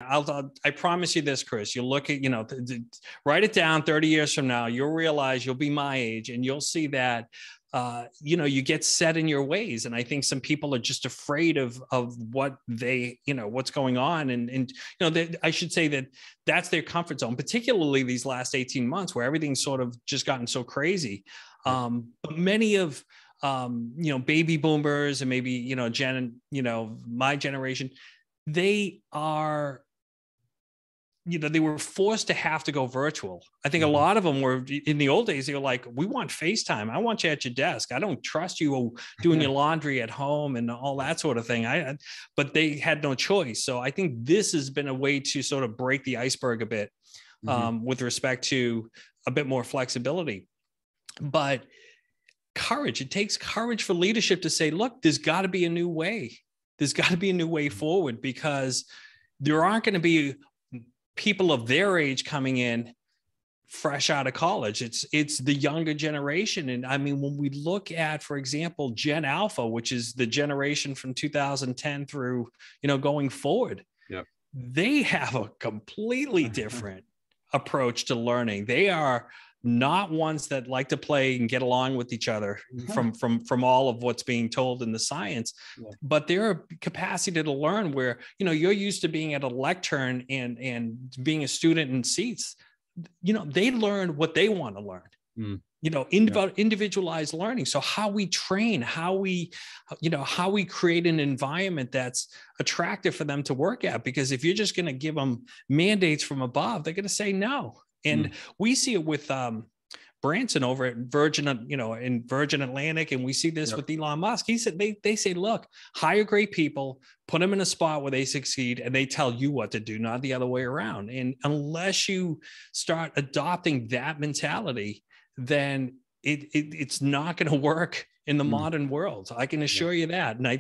I promise you this, Chris. You'll look at, write it down 30 years from now, you'll realize you'll be my age and you'll see that, you get set in your ways. And I think some people are just afraid of what what's going on. And I should say that that's their comfort zone, particularly these last 18 months where everything's sort of just gotten so crazy. But many of, baby boomers and maybe, my generation, they are, they were forced to have to go virtual. I think a lot of them were in the old days. They were like, we want FaceTime. I want you at your desk. I don't trust you doing your laundry at home and all that sort of thing. But they had no choice. So I think this has been a way to sort of break the iceberg a bit with respect to a bit more flexibility. But courage, it takes courage for leadership to say, look, there's got to be a new way. There's got to be a new way forward, because there aren't going to be people of their age coming in fresh out of college. It's the younger generation. And I mean, when we look at, for example, Gen Alpha, which is the generation from 2010 through, going forward, they have a completely different approach to learning. They are not ones that like to play and get along with each other from all of what's being told in the science, but their capacity to learn where, you're used to being at a lectern and being a student in seats, they learn what they want to learn, individualized learning. So how we train, how we create an environment that's attractive for them to work at, because if you're just going to give them mandates from above, they're going to say no. And we see it with Branson over at Virgin, in Virgin Atlantic. And we see this with Elon Musk. He said, they say, look, hire great people, put them in a spot where they succeed, and they tell you what to do, not the other way around. And unless you start adopting that mentality, then it's not going to work in the modern world. I can assure you that. And I